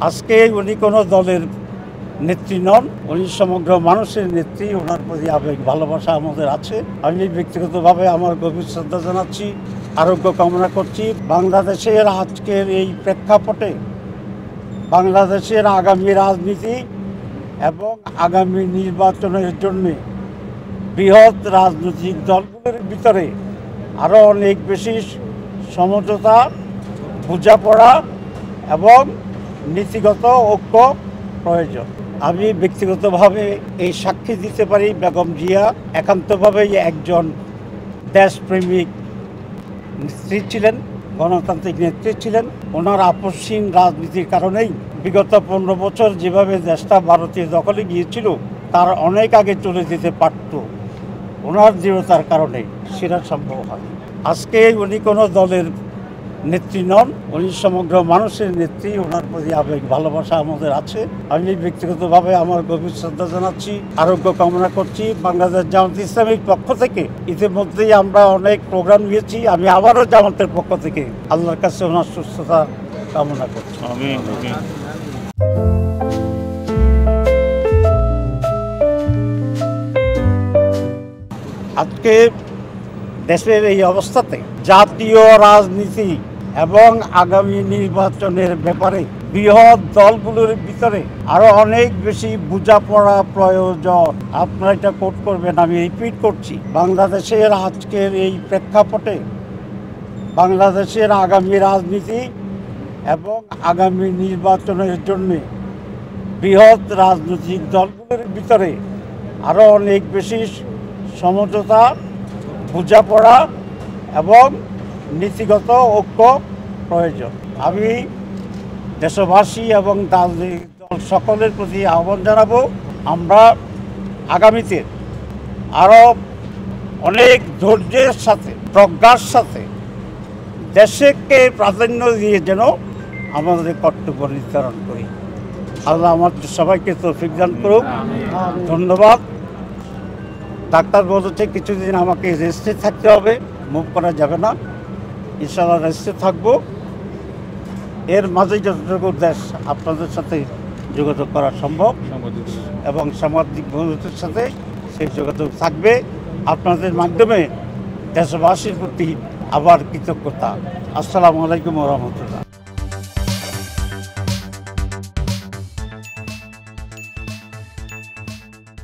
আজকে উনি কোনো দলের নেত্রী নন, উনি সমগ্র মানুষের নেত্রী। ওনার প্রতি আবেগ ভালোবাসা আমাদের আছে। আমি ব্যক্তিগতভাবে আমার গভীর শ্রদ্ধা জানাচ্ছি, আরোগ্য কামনা করছি। বাংলাদেশের আজকের এই প্রেক্ষাপটে বাংলাদেশের আগামী রাজনীতি এবং আগামী নির্বাচনের জন্য বৃহৎ রাজনৈতিক দলগুলোর ভিতরে আরও অনেক বেশি সমঝোতা, বোঝাপড়া এবং নীতিগত ঐক্য প্রয়োজন। আমি ব্যক্তিগতভাবে এই সাক্ষী দিতে পারি, বেগম জিয়া একান্তভাবেই একজন দেশপ্রেমিক নেত্রী ছিলেন, গণতান্ত্রিক নেত্রী ছিলেন। ওনার আপসহীন রাজনীতির কারণেই বিগত 15 বছর যেভাবে দেশটা ভারতীয় দখলে গিয়েছিল তার অনেক আগে চলে যেতে পারত। ওনার দৃঢ়তার কারণে সেটা সম্ভব হয়। আজকে উনি কোনো দলের নেত্রী নন, উনি সমগ্র মানুষের নেত্রী। ওনার প্রতি আবেগ ভালোবাসা আমাদের আছে। আমি ব্যক্তিগতভাবে আমার গভীর শ্রদ্ধা জানাচ্ছি, আরোগ্য কামনা করছি। বাংলাদেশ জামাত ইসলামীর পক্ষ থেকে ইতিমধ্যেই আমরা অনেক প্রোগ্রাম নিয়েছি। আমি আবারও জামাতের পক্ষ থেকে আল্লাহর কাছে ওনার সুস্থতা কামনা করছি। আজকে দেশের এই অবস্থাতে জাতীয় রাজনীতি এবং আগামী নির্বাচনের ব্যাপারে বৃহৎ দলগুলোর ভিতরে আরো অনেক বেশি বোঝাপড়া প্রয়োজন। আপনারা এটা কোট করবেন, আমি রিপিট করছি। বাংলাদেশের আজকের এই প্রেক্ষাপটে বাংলাদেশের আগামী রাজনীতি এবং আগামী নির্বাচনের জন্য বৃহৎ রাজনৈতিক দলগুলোর ভিতরে আরো অনেক বেশি সমঝোতা, বোঝাপড়া এবং নীতিগত ঐক্য প্রয়োজন। আমি দেশবাসী এবং রাজনৈতিক দল সকলের প্রতি আহ্বান জানাবো, আমরা আগামীতে আরও অনেক ধৈর্যের সাথে, প্রজ্ঞার সাথে দেশকে প্রাধান্য দিয়ে যেন আমাদের কর্তব্য নির্ধারণ করি। আল্লাহ আমাদের সবাইকে তৌফিক দান করুক। ধন্যবাদ। ডাক্তার বলেছে কিছুদিন আমাকে রেস্টে থাকতে হবে, মুভ করা যাবে না। ইনশাআল্লাহ রেস্টে থাকবো। এর মাঝে যতটুকু দেশ আপনাদের সাথে যোগাযোগ করা সম্ভব এবং সামাজিক বন্ধুদের সাথে সেই যোগাযোগ থাকবে। আপনাদের মাধ্যমে দেশবাসীর প্রতি আবার কৃতজ্ঞতা। আসসালামু আলাইকুম ওয়া রাহমাতুল্লাহ।